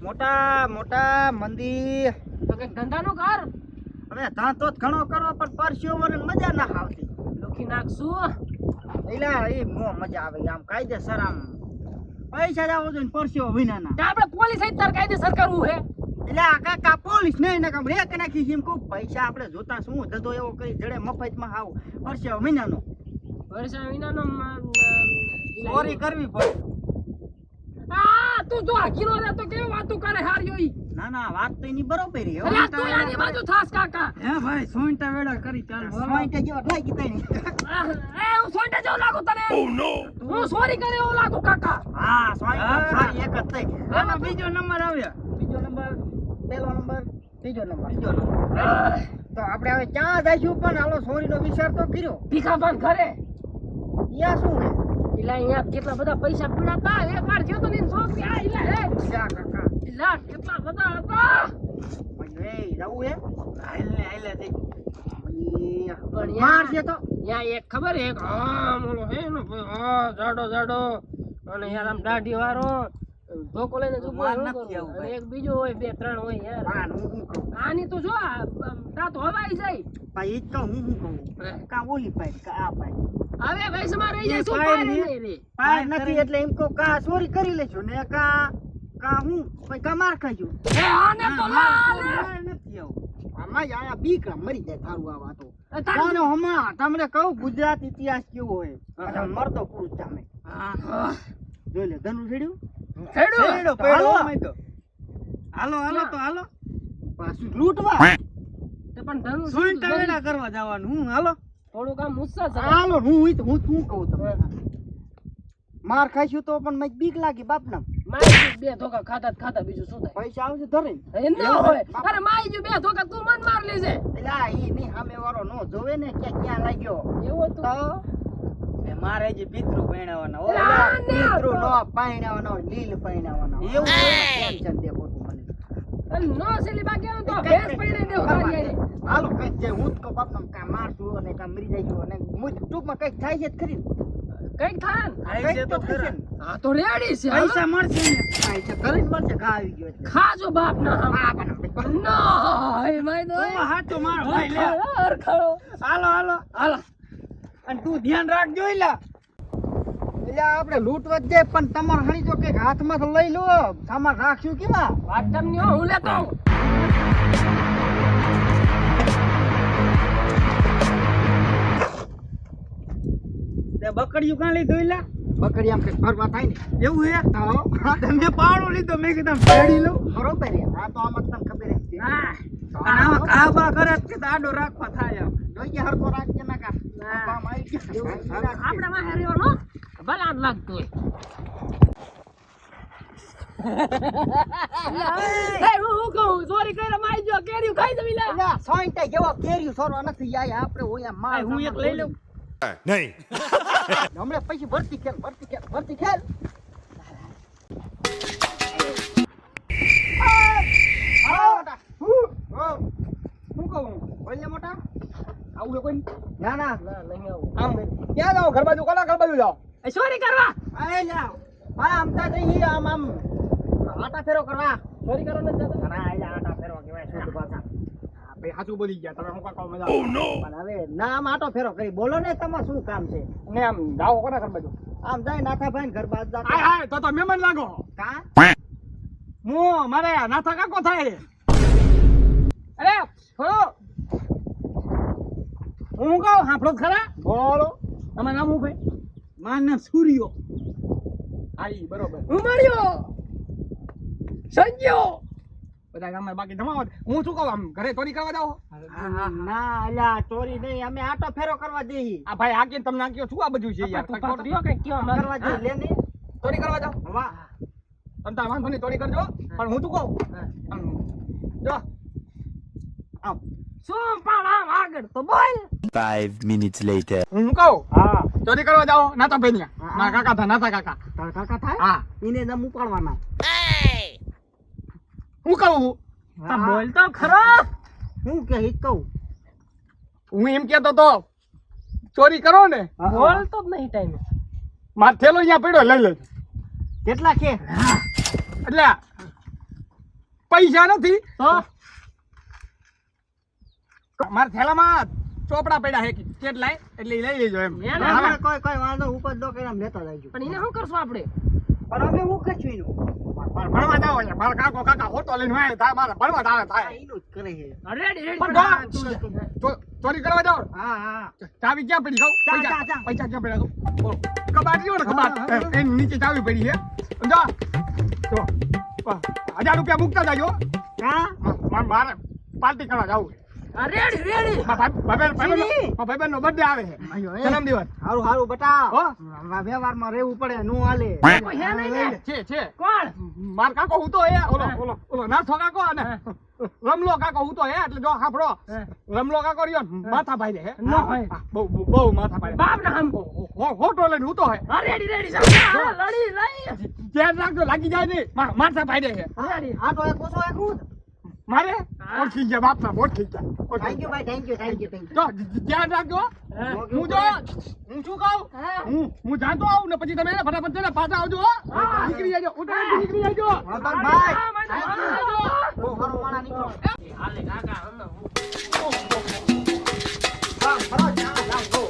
મોટા મોટા મંદિર તો કે ધંધાનો કર. હવે ધંધો તો ઘણો કરો પણ પરસ્યો વરે મજા ના આવતી. લખી નાખશું. એલા એ મજા આવે આમ કાયદેસર આમ પૈસા જાવ તો પરસ્યો વિનાના. કે આપણે પોલીસ આઈ તાર કાયદેસર કરવું હે. એટલે આ કાકા પોલીસ નહીં ને કામ રેક નાખી એમ કહું પૈસા આપણે જોતા શું ધંધો એવો કરી જડે મફતમાં આવ પરસ્યો વિનાનો વર્ષા વિનાનો ચોરી કરવી પડે. આ તું જો આખીનો રે તો કેવી વાતો કરે હાર્યો ઈ. ના ના વાત તો એની બરોબર હે. અરે તું આની બાજુ થાસ કાકા. હે ભાઈ સોઈટા વેડા કરી ચાલ સોઈટા જેવા લાગી તઈ. એ હું સોઈટા જેવો લાગુ તને. ઓ નો હું સોરી કરે એવો લાગુ કાકા. હા સોઈટા સારી એક જ થઈ. આનો બીજો નંબર આવ્યો. બીજો નંબર પહેલો નંબર ત્રીજો નંબર. તો આપણે હવે ક્યાં જઈશું પણ હાલો સોરીનો વિચાર તો કર્યો. ભીખાભાન ઘરે. યા શું હે? ઇલા અહીંયા કેટલા બધા પૈસા પીડા હતા. એક વાર જો તો ને છોકરી આ ઇલા હે. જા કાકા. ઇલા કેટલા બધા હતા. એ જાવું હે? હાલે દે. પણ માર છે તો યા એક ખબર હે એક આમ ઓલો હે ને ભાઈ હા જાડો અને યાર આમ દાઢી વાળો ધોકો લઈને ઉભો માર રહ્યો નથી આવું અને ભાઈ. એક બીજો હોય બે ત્રણ હોય યાર. હા હું શું કહું આની તો જો તા તો હવાઈ જાય. ભાઈ ઈ તો હું શું કહું કા ઓલી પાઈ કા આ પાઈ હવે ભાઈ રહી જાય એ શું પાય પાય ને. નહીં રે. પાય નથી એટલે એમ કહું કા ચોરી કરી લેજો ને કા હું પછી કા માર ખાજો. એ આને તો લા લે. નથી આવું આમાં આયા બીક મરી જાય થારું આ વાતો. એ તારી જાનો હમણાં તમને કહું ગુજરાત ઇતિહાસ કેવો હોય અને મરતો પુરુષ જામે. હા જોઈ લે ધનુ છેડ્યું છેડો હાલો તો હાલો પાછું લૂંટવા તે પણ ધનુ સોઈટા વેડા કરવા જવાનું હું હાલો થોડું કામ મુસ્સા છે. હાલો હું શું કહું તમને માર ખાઈશું તો પણ મને બીક લાગી બાપના. માઈ બે ધોકા ખાતા બીજું શું થાય. પૈસા આવશે ધરે એ ન હોય. અરે માઈ જો બે ધોકા તું મન માર લેજે. એટલે આ ઈ ની સામે વાળો નો જોવે ને કે ક્યાં લાગ્યો એવું હતું. તો મારે જે પિતૃ પૈણાવાના એટલે આ ને પિતૃ તો. નો પૈણાવાના લીલ પૈણાવાના એવું ટેન્શન દેખો તું મને. અને નો સેલી બાકી તો ભેંસ પૈણે દેવ તારી હારે. હાલો કઈ જે હું તો બાપના કા મારશું અને કા મરી જઈશું અને મુજ ટૂંકમાં કઈક થાય છે જ ખરી કઈક થાય ને. કઈક તો થશે ને. હા તો રેડી છે. પૈસા મળશે ને પૈસા કરીને મળશે ઘા આવી ગયો એટલે ખાજો બાપ ના બાપના ના માઈ દો હાચો માર ભાઈ લે ખડો હાલો હાલો. અને તું ધ્યાન રાખજો એલા એટલે આપણે લૂંટવા જ જાય પણ તમારે હણી જો કઈક હાથમાં તો લઈ લો સામાન રાખશું કેવા વાત તમને હું લેતો આવું. તે બકડીયું કાં લીધું એલા બકડી આમ કઈક ફરવા થાય ને એવું હે હા તમે પાડો લીધો મેં કીધું ભેડી લઉં બરોબર હે આ તો આમાં તમને ખબર જ છે હા અને આમાં કાબા કરે કે દાડો રાખવા થાય આમ જોઈએ હરકો રાખજે ના કા કામ આવી ગયું આપણે માં હેરિયો નો ભલા લાગતું હોય. હું કહું ચોરી કરીને માઈ જો કેરીયું ખાઈ જવી લે. એલા સોઈન્ટા જેવો કેરીયું સોરવા નથી આયા આપણે ઓયા માર હું એક લઈ લઉં નહીં હમણાં પછી ભરતી ખેલ શું કહું બોલ મોટા આવું છે કોઈ ના ના નહીં આવું. આમ ક્યાં જાઓ ઘર બાજુ કોના ઘર બાજુ જાઓ એ ચોરી કરવા આય જાઓ હા આમ તા જઈ આમ આટા ફેરો કરવા ચોરી કરવા નથી જતા. ના આયા આટા ફેરો કહેવાય શુદ્ધ ભાષા ભાઈ સાચું બોલી ગયા તમે હું કાકા મજા પણ હવે ના આમ આટો ફેરો કરી બોલો ને તમારે શું કામ છે ને આમ જાઓ કોના ઘર બાજુ આમ જાય નાથાભાઈ ને ઘર બાજુ હાય જાતા હાય તો મહેમાન લાગો કા હું મારે નાથા કાકો થાય અરે થોડો હું કહું હાંભળો ખરા બોલો તમારું નામ શું ભાઈ મારું નામ સૂર્યો હા ઈ બરોબર ઉમર્યો સંજ્યો બધા ગામમાં બાકી જમાવટ હું શું કહું આમ ઘરે ચોરી કરવા જાઓ ના અલ્યા ચોરી નહીં અમે આટો ફેરો કરવા દેહી આ ભાઈ હાકીને તમને નાખ્યો શું આ બધું છે યાર તું પાત્રીઓ કઈ કયો મારે. કરવા જઈ લે ને ચોરી કરવા જાઓ વાહ તમે તાર વાંધો નહીં ચોરી કરજો પણ હું શું કહું આમ જો આમ શું પણ આમ આગળ તો બોલ. 5 minutes later હું શું કહું હા ચોરી કરવા જાઓ નાતા ભાઈ હા. ના કાકા થા નાતા કાકા તારા કાકા થાય હા એને દમ ઉપાડવાના હું કહું તો બોલ તો ખરો. હું કે હિત કહું હું એમ કેતો તો ચોરી કરો ને બોલતો જ નહીં ટાઈમે. માર થેલો અહીંયા પડ્યો લઈ લેજો. કેટલા કે એટલે પૈસા નથી તો મારા થેલામાં ચોપડા પડ્યા છે કેટલાય એટલે ઈ લઈ લેજો એમ. મેં આપણે કોઈ વાંધો ઉપર દો કે લેતા જઈજો. પણ એને શું કરશું આપણે? પણ અમે હું કચ્યું એનું ભણવા જાવ એટલે મારા કાકા હોટો લઈને વાય થાય મારા ભણવા આવે થાય. એનું જ કરે છે. Ready ready. પણ ચોરી કરવા જાવ હા હા ચાવી ક્યાં પડી કહું ચા, પૈસા ચા. પૈસા ક્યાં પડ્યા કહું બોલો. કબાટ લ્યો ને કબાટ એની નીચે ચાવી પડી છે સમજો તો 1000 રૂપિયા મૂકતા જાજો. હા મારે પાર્ટી કરવા જાવું રેડી રેડી. ભાઈબંધ નો બર્થડે આવે છે જન્મદિવસ. હારું હારું બટા હો વ્યવહારમાં રહેવું પડે નું હાલે કોઈ હે નહીં ને? છે કોણ? માર કાકો હું તો હે ઓલો નાથો કાકો અને રમલો કાકો હું તો હે એટલે જો હાફડો રમલો કાકો રહ્યો ને માથા ભાઈ હે ન હોય. બહુ માથા ભાઈ બાપ ના હમ. હોટો લઈને હું તો હે રેડી રેડી. લડી લઈ. ધ્યાન રાખજો લાગી જાય નહીં માથા ભાઈ હે રેડી. આ તો એક ઓછો એક હું મારે ઓળખી ગયા બાપના ઓળખી ગયા થેન્ક યુ ભાઈ થેન્ક યુ જો ધ્યાન રાખજો હું શું કહું હું જાતો આવું ને પછી તમે ફટાફટ છે ને પાછા આવજો હો. નીકળી જાજો ઉતાવળથી નીકળી જાજો ભાઈ હાલે બહુ સારો માણા નીકળો કાકા. હા ફરો ચા લાવ ગો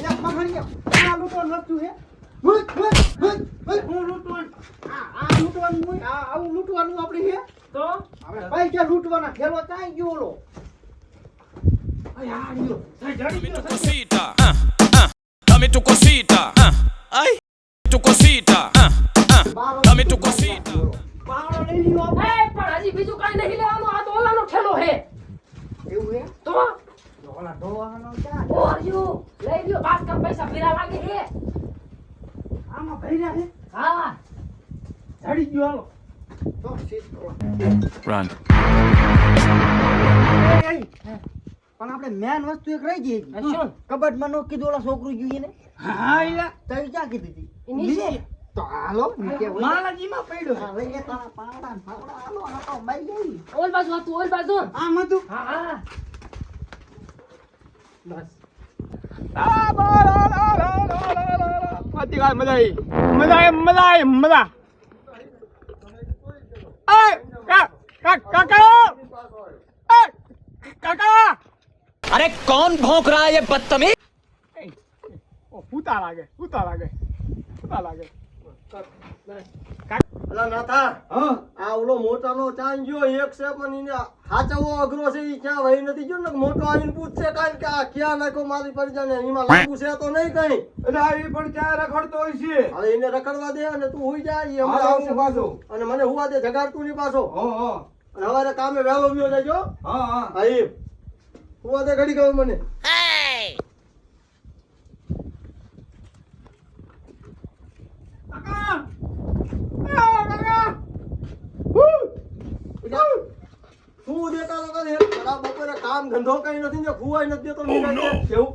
એક મખણિયો આ લૂટો લતું હે હું લૂટવાનું આ લૂટવાનું હું આવું લૂટવાનું આપણે હે તો આપણે પૈસા લૂટવાના ખેલો ચાઈ ગયો ઓલો Cosita, dame tu cosita, ay, tu cosita, dame tu cosita. પાવડો લઈ લ્યો એ પણ હજી બીજું કાઈ નહીં લેવાનું. આ તો ઓલાનો ઠેલો હે. એવું હે તો ઓલા ડોવાનો ચા ઓર્યું લઈ લ્યો. બાસ કમ પૈસા ફેરા લાગે હે. આમાં ભર્યા હે હા ચડી ગયો હાલો તો સીટ Run. પણ આપણે મેન વસ્તુ એક રહી ગઈ આ શું? કબડમાં નો કીધું ઓલા છોકરું ગયું એને હા ઈલા તઈ ક્યાં કીધી હતી ઈ નીચે. તો હાલો નીચે હોય માલાજીમાં પડ્યો હા લઈ લે તારા પાવડા ને ફાવડા હાલો આ તો બાઈ ગઈ ઓલ બાજુ હતું ઓલ બાજુ. આમ હતું હા હા બસ. મજા કાકા अरे कौन भौंक रहा है ये बदतमीज? પૂતા લાગે અલા નાથા આ ઓલો મોટાનો ચાંદ ગયો એક છે પણ એને હાચવો અઘરો છે ઈ ક્યાં વહી નથી ગયો ને મોટો આવીને પૂછશે કાંઈ કે આ ક્યાં નાખ્યો મારી પડી જાય ને એમાં લાગુ છે તો નહીં કઈ પણ ક્યાં રખડતો હોય છે હવે એને રખડવા દે અને તું હુઈ જા ઈ હમણાં આવશે પાછો અને મને હુવા દે જગાડતું નહીં પાછો અને હવારે કામે વહેલો વ્યો જજો હા ઈ હુવા દે ઘડી ગયો મને શું દેતા લોકો ને તારા બપોરે કામ ધંધો કઈ નથી ને ખુવાય નથી દેતો નિરાંતે કેવું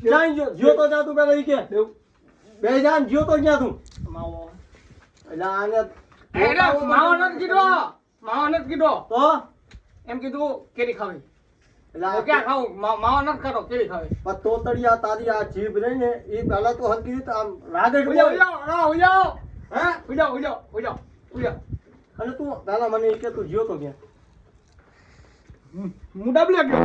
જાય જ્યો તો જા તું પેલા ઈ કે બે જાન જ્યો તો ક્યાં તું એટલે આને માવો નથી કીધો તો એમ કીધું કેરી ખાવી એટલે આ ક્યાં ખાવું માવો નથી કરો કેરી ખાવી પણ તોતડિયા તારી આ જીભ રહી ને એ પહેલા તો હલકી રીતે આમ રાગે જ બોલ. અને તું પહેલા મને ઈ કે તું જ્યો તો ક્યાં હું ડબલે ગયો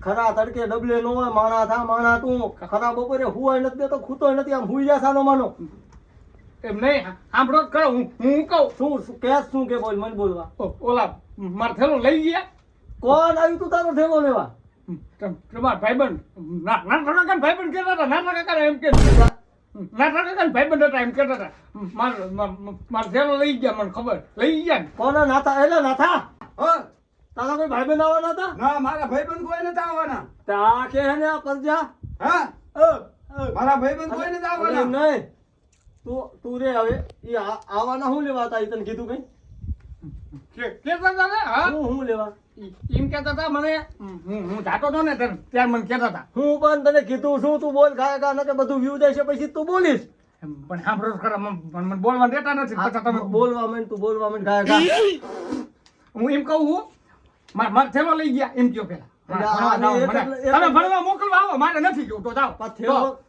ખરા તડકે ડબલે નો હોય માણા તું ખરા બપોરે હુવાય નથી દેતો ખૂતો નથી આમ હુઈ જા સાનો માનો એમ નહીં સાંભળો જ કરો હું કહું શું કે બોલ મને બોલવા ઓલા માર થેલો લઈ ગયા કોણ આવ્યું તું તારો ઠેલો લેવા તમારા ભાઈબંધ નાના કાકા ભાઈબંધ કહેતા હતા નાના કાકા એમ કે નાના કાકા ભાઈબંધ હતા એમ કહેતા હતા માર થેલો લઈ ગયા મને ખબર લઈ ગયા ને કોના નાથા એટલે નાથા તારા કોઈ ભાઈબંધ આવવાના હતા ના મારા ભાઈબંધ કોઈ નથી આવવાના તા કે હે ને આ પરજા હા મારા ભાઈબંધ કોઈ નથી અરે નહીં તું રે હવે ઈ આવવાના હું લેવા હતા ઈ તને કીધું કઈ કેતા હતા ને હા હું લેવા એમ કહેતા હતા મને હું જાતો હતો ને ત્યારે મને કહેતા હતા હું પણ તને કીધું છું તું બોલ ગાયકા ન કે બધું વ્યૂ જાય છે પછી તું બોલીશ પણ સાંભળો ખરા મને બોલવા દેતા નથી પછી તમે બોલવા માંડ ગાયકા હું એમ કહું છું માર થેલો લઈ ગયા એમ કયો પેલા એટલે ભણવા આને જાઓ એક મને. એટલે- તમે ભણવા મોકલવા આવો મારે નથી જોવું તો જાઓ પણ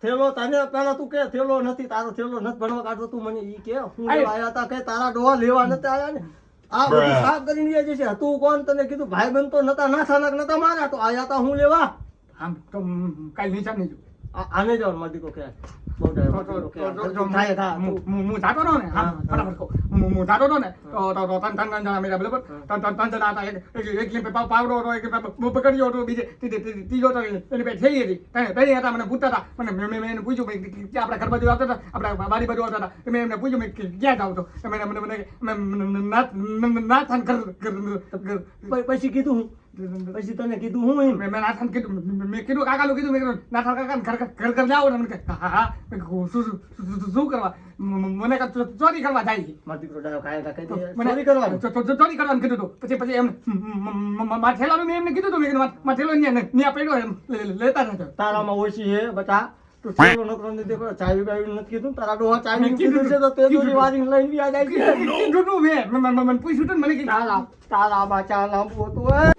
થેલો તને પેલા તું કે થેલો નથી તારો થેલો નથી ભણવા કાઢતો તું મને ઈ કે હું આય. લેવા આયા તા કે તારા ડોહા લેવા નતા આયા ને આ બધું સાફ કરીને લઈ જશે તું કોણ તને કીધું ભાઈ બંધ તો નતા ના થાનક નતા મારા તો આયા તા હું લેવા આમ તો કાંઈ નીચા નહીં જોવું. આને જાવ મારી દીકરો કે બહુ ડાયો દીકરો કે થાય થા હું જાતો હતો ને હા બરાબર કહું હું જાતો હતો ને તો ત્રણ જણા મેળા બરાબર ત્રણ જણા હતા એક પાવડો હતો એક પકડ્યો હતો બીજે ત્રીજો હતો એની પાસે થઈ હતી ત્રણેય હતા મને પૂછતા હતા મને મેં એને પૂછ્યું ભાઈ કે આપણા ઘર બાજુ આવતા હતા આપણા બારી બાજુ આવતા હતા મેં એમને પૂછ્યું મેં ક્યાં જાવ છો મને નાથાન પછી કીધું હું પછી તને કીધું હું એમ મેં નાથાન કીધું મેં કીધું કાકાનું કીધું મેં કીધું નાથાન કાકા ઘર જાઓ ને મને હા હા મેં કીધું શું કરવા મને ચોરી કરવા જાય છે મારો દીકરો ડાયો ખાય કહી દે મને ચોરી કરવાની ચોરી કરવાનું કીધું હતું પછી એમ મારા થેલાનું મેં એમને કીધું હતું મેં કીધું મારા થેલો ત્યાં પડ્યો એમ લેતા નતો તારામાં ઓછી છે બટા તું થેલો નકરો નથી દેખો ચાવી બાવી નથી કીધું તારા ડોહા ચાવી મેં કીધું છે તો તે દોરી વારીને લઈને બી આ જાય છે કીધું તું મેં મને પૂછ્યું હતું ને મને કીધું તારા બાચા લાંબુ હતું હે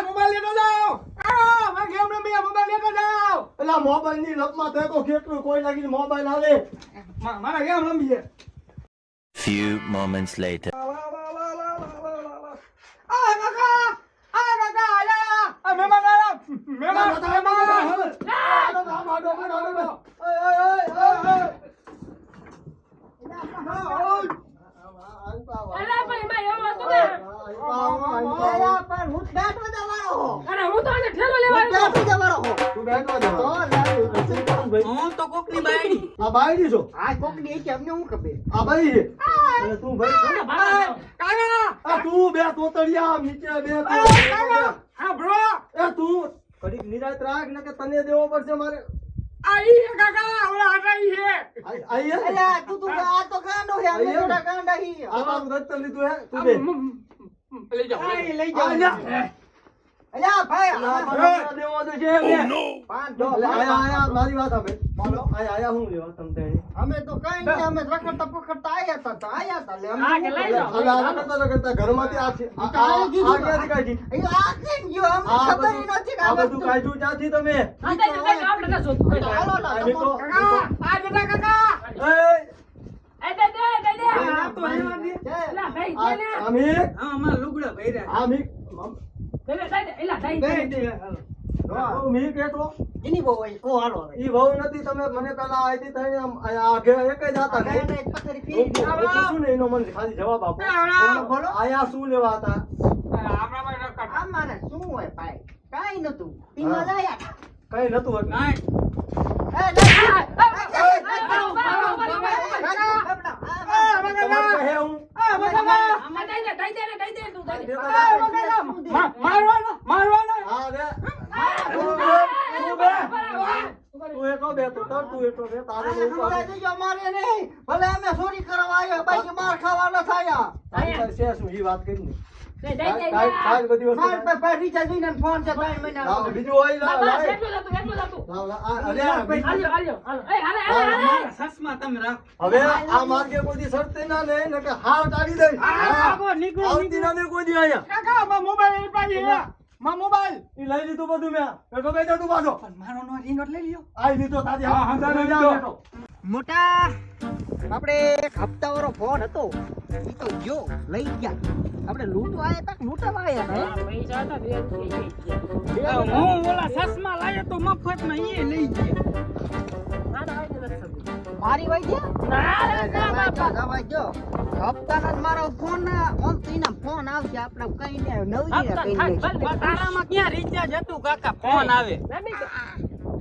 મોબાઈલ લેતો જાઓ મારા ગેમ રમી મોબાઈલ લેતો જાઓ એલા મોબાઈલ ની લપમાં તે તો કેટલું કોઈ લાગીને મોબાઈલ આવે મારા ગેમ રમી છે Few moments later. અલા ભાઈ ભાઈ એવો હતો ને પણ હું બેઠો જવાનો હો અરે હું તો આજે ઠેલો લેવા આવ્યો બેઠો જવાનો હો તું બેઠો છે હું તો કોકની બાયડી આ બાયડી છો આ કોકની છે અમને હું ખબર આ બાઈ છે અને તું ભાઈ છો ને? આ તું બે તોતડિયા નીચે બે હા બ્રો એ તું કડીક નિરાત રાખ ને કે તને દેવો પડશે મારે આઈ કાકા ઓલા હટાઈ છે આઈ હે અલ્યા તું આ તો ગાંડો છે અમે થોડા ગાંડા હી આ તારું દત્ત લીધું હે તું બે લઈ જાઓ લઈ આ જા. અલ્યા ભાઈ આ પાછો દેવો તો છે બે પાંચ એટલે આયા મારી વાત હવે બોલો આયા હું લેવા તમ તે અમે તો કઈ નહીં અમે રખડતા પકડતા આયા હતા તો આયા હતા લે અમે હા, કે લઈ જાઓ. હવે આ કરતા ઘરમાંથી આ છે આ ક્યાંથી કાઢી અయ్యో આ કેમ ગયો અમને આ ખબર બધું નથી કે આ આ બધું બધું કાઢ્યું ક્યાંથી તમે હા દઈ દે આપણે ના શોધ હાલો ના આ નીકો, કાકા આ જતા કાકા એ એ દઈ દે આ તો રહેવા દે એલા ભાઈ આ દે ને આમી હા અમાર લુગડા ભર્યા આમી દઈ દે એલા દઈ દે મી કેતો એની બહુ હોય ઓ હાલો હવે ઈ વહુ નથી તમે મને પેલા આઈતી તઈને આમ આગે એક જ હતા ને નહીં, પથારી હું ફેરી પૂછું ને એનો મને ખાલી જવાબ આપો બોલો. આયા શું લેવા હતા આમાં શું હોય ભાઈ કાઈ નતું પીવા લાયા કઈ નતું હતું એ તમારે કહે હું આમાં દઈ દે તું દઈ દે મારવાનો હા રે તું એકો બે તો તર તું એકો બે તારે બહુ પાસે અમારે નહીં ભલે અમે ચોરી કરવા આવ્યા બાકી માર ખાવા ન થાયા તારી પાસે છે શું ઈ વાત કરી ને દઈ દે કાઈ બધી વસ્તુ માર પર રિચાર્જ વિના ફોન છે 3 મહિના લાવ બીજું હોય લાવ બસ લાવ એટલું જ હતું લાવ લાવ અરે આ બીજું- હાલ્યો એ હાલે હવે આ માર્ગે કોઈ દી સડતે ના લે ને કે હાવ ટાળી દઈ આવતી ના લે કોઈ દી આયા કાકા માં મોબાઈલ પાડી હે માં મોબાઈલ ઈ લઈ લીધું બધું મેં બેઠો બેઠો તું પાછો મારો નો રિનોટ લઈ લ્યો આઈ લીધો તારી હા, હા, તારી લીધો. જા બેઠો. મોટા આપણે એક હપ્તા વાળો ફોન હતો ઈ તો જો લઈ ગયા આપણે લૂંટવા આયા તા લૂંટવા આયા તા પૈસા હતા બે હું ઓલા સસમા લાયો તો મફત માં એ લઈ ગયા મારી વાઈ ગયા દવા જો હપ્તાના જ મારો ફોન ઓમ તીના ફોન આવશે આપણે કઈ ને નવજી કઈ નહીં તારામાં ક્યાં રિચાર્જ હતું કાકા ફોન આવે